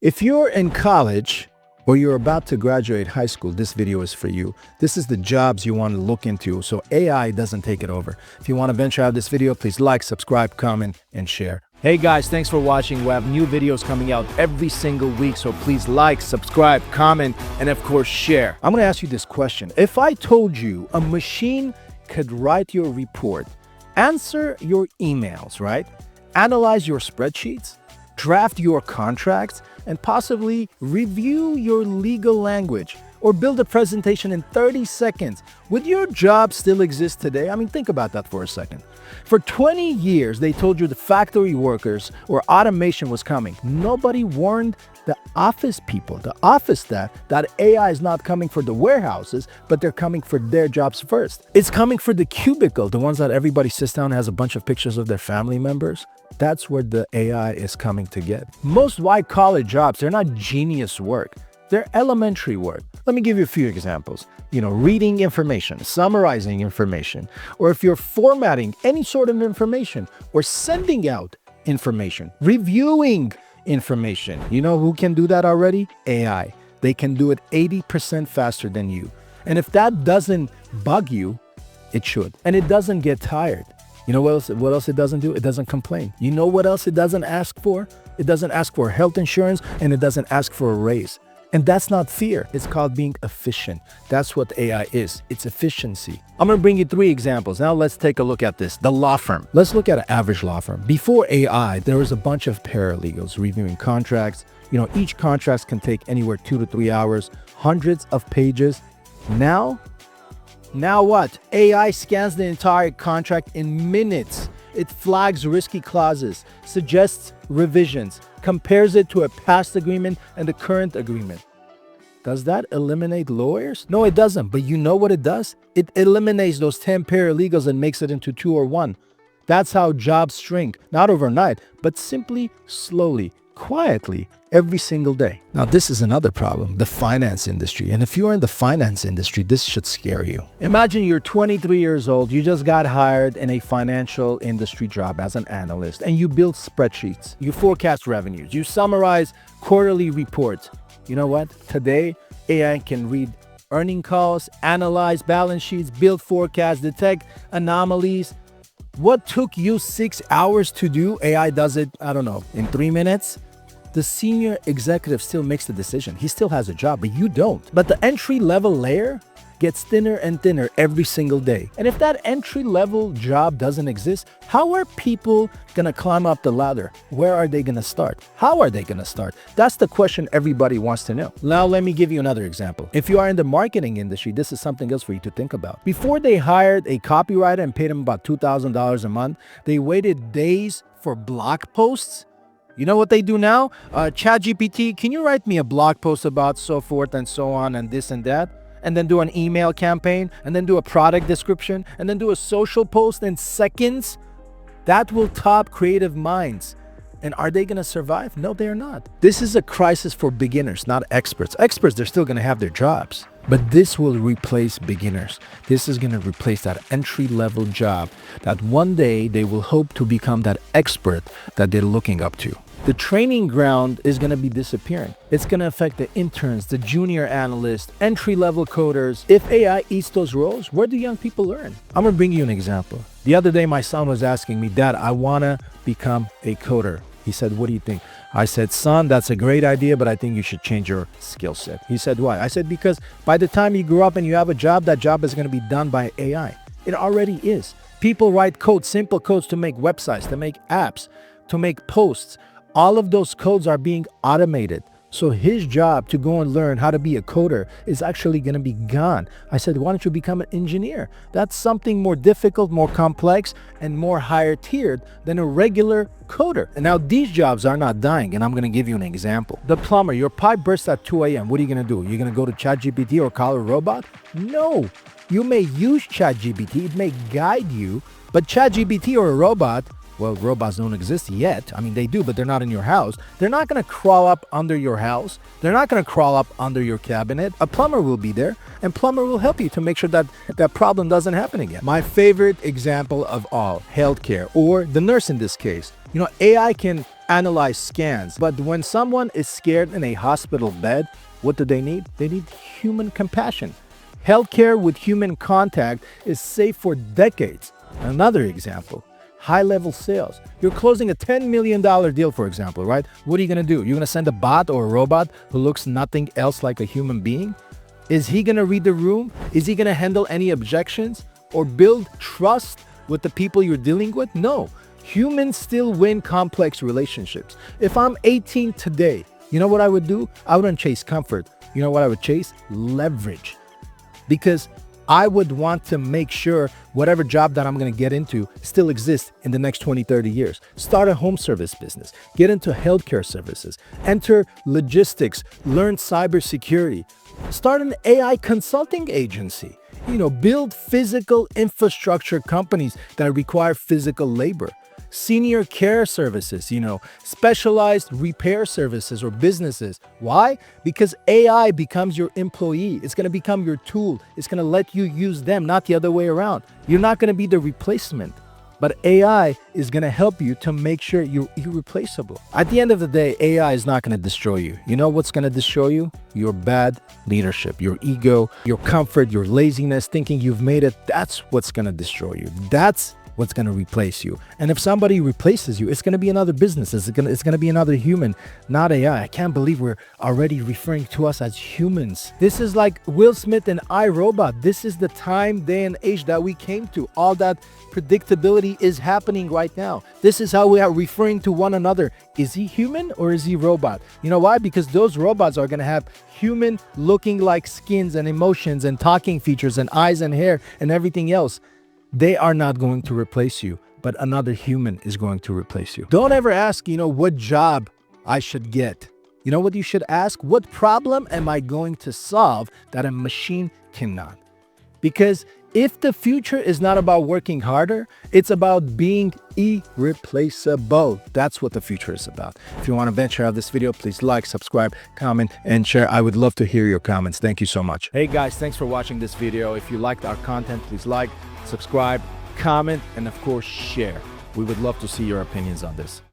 If you're in college or you're about to graduate high school, this video is for you. This is the jobs you want to look into so AI doesn't take it over. If you want to venture out this video, please like, subscribe, comment, and share. Hey guys, thanks for watching. We have new videos coming out every single week, so please like, subscribe, comment, and of course share. I'm going to ask you this question. If I told you a machine could write your report, answer your emails, right? Analyze your spreadsheets, draft your contracts, and possibly review your legal language or build a presentation in 30 seconds. Would your job still exist today? I mean, think about that for a second. For 20 years, they told you the factory workers or automation was coming. Nobody warned the office people, the office staff, that AI is not coming for the warehouses, but they're coming for their jobs first. It's coming for the cubicle, the ones that everybody sits down and has a bunch of pictures of their family members. That's where the AI is coming to get. Most white-collar jobs, they're not genius work. They're elementary work. Let me give you a few examples. Reading information, summarizing information, or if you're formatting any sort of information or sending out information, reviewing information. You know who can do that already? AI. They can do it 80% faster than you. And if that doesn't bug you, it should. And it doesn't get tired. You know what else it doesn't do? It doesn't complain. You know what else it doesn't ask for? It doesn't ask for health insurance, and it doesn't ask for a raise. And that's not fear. It's called being efficient. That's what AI is. It's efficiency. I'm going to bring you 3 examples. Now let's take a look at this. The law firm. Let's look at an average law firm. Before AI, there was a bunch of paralegals reviewing contracts. Each contract can take anywhere 2 to 3 hours, hundreds of pages. Now what? AI scans the entire contract in minutes. It flags risky clauses, suggests revisions, compares it to a past agreement and the current agreement. Does that eliminate lawyers? No, it doesn't. But you know what it does? It eliminates those 10 paralegals and makes it into 2 or 1. That's how jobs shrink, not overnight, but simply slowly, quietly, every single day. Now, this is another problem, the finance industry. And if you're in the finance industry, this should scare you. Imagine you're 23 years old, you just got hired in a financial industry job as an analyst, and you build spreadsheets, you forecast revenues, you summarize quarterly reports. You know what? Today, AI can read earning calls, analyze balance sheets, build forecasts, detect anomalies. What took you 6 hours to do, AI does it, I don't know, in 3 minutes. The senior executive still makes the decision. He still has a job, but you don't. But the entry-level layer gets thinner and thinner every single day. And if that entry-level job doesn't exist, how are people gonna climb up the ladder? Where are they gonna start? How are they gonna start? That's the question everybody wants to know. Now, let me give you another example. If you are in the marketing industry, this is something else for you to think about. Before they hired a copywriter and paid him about $2,000 a month, they waited days for blog posts. You know what they do now? ChatGPT, can you write me a blog post about so forth and so on and this and that? And then do an email campaign, and then do a product description, and then do a social post in seconds? That will top creative minds. And are they going to survive? No, they're not. This is a crisis for beginners, not experts. Experts, they're still going to have their jobs. But this will replace beginners. This is going to replace that entry-level job that one day they will hope to become that expert that they're looking up to. The training ground is going to be disappearing. It's going to affect the interns, the junior analysts, entry-level coders. If AI eats those roles, where do young people learn? I'm going to bring you an example. The other day, my son was asking me, Dad, I want to become a coder. He said, what do you think? I said, son, that's a great idea, but I think you should change your skill set. He said, why? I said, because by the time you grow up and you have a job, that job is going to be done by AI. It already is. People write code, simple codes to make websites, to make apps, to make posts. All of those codes are being automated. So his job to go and learn how to be a coder is actually going to be gone. I said, why don't you become an engineer? That's something more difficult, more complex, and more higher tiered than a regular coder. And now these jobs are not dying, and I'm going to give you an example. The plumber, your pipe bursts at 2 a.m. What are you going to do? You're going to go to ChatGPT or call a robot? No. You may use ChatGPT. It may guide you, but ChatGPT or a robot, well, robots don't exist yet. I mean, they do, but they're not in your house. They're not going to crawl up under your house. They're not going to crawl up under your cabinet. A plumber will be there, and plumber will help you to make sure that that problem doesn't happen again. My favorite example of all, healthcare, or the nurse in this case. AI can analyze scans. But when someone is scared in a hospital bed, what do they need? They need human compassion. Healthcare with human contact is safe for decades. Another example, high-level sales. You're closing a $10 million deal, for example, right? What are you going to do? You're going to send a bot or a robot who looks nothing else like a human being? Is he going to read the room? Is he going to handle any objections or build trust with the people you're dealing with? No. Humans still win complex relationships. If I'm 18 today, you know what I would do? I wouldn't chase comfort. You know what I would chase? Leverage. Because I would want to make sure whatever job that I'm going to get into still exists in the next 20, 30 years. Start a home service business, get into healthcare services, enter logistics, learn cybersecurity, start an AI consulting agency, build physical infrastructure companies that require physical labor. Senior care services, specialized repair services or businesses. Why? Because AI becomes your employee. It's going to become your tool. It's going to let you use them, not the other way around. You're not going to be the replacement, but AI is going to help you to make sure you're irreplaceable. At the end of the day, AI is not going to destroy you. You know what's going to destroy you? Your bad leadership, your ego, your comfort, your laziness, thinking you've made it. That's what's going to destroy you. That's what's going to replace you. And if somebody replaces you, it's going to be another business. It's going to be another human, not AI. I can't believe we're already referring to us as humans. This is like Will Smith and iRobot. This is the time, day, and age that we came to. All that predictability is happening right now. This is how we are referring to one another. Is he human or is he robot? You know why? Because those robots are going to have human looking like skins and emotions and talking features and eyes and hair and everything else. They are not going to replace you, but another human is going to replace you. Don't ever ask, what job I should get. You know what you should ask? What problem am I going to solve that a machine cannot? Because if the future is not about working harder, it's about being irreplaceable. That's what the future is about. If you want to venture out this video, please like, subscribe, comment, and share. I would love to hear your comments. Thank you so much. Hey guys, thanks for watching this video. If you liked our content, please like, subscribe, comment, and of course, share. We would love to see your opinions on this.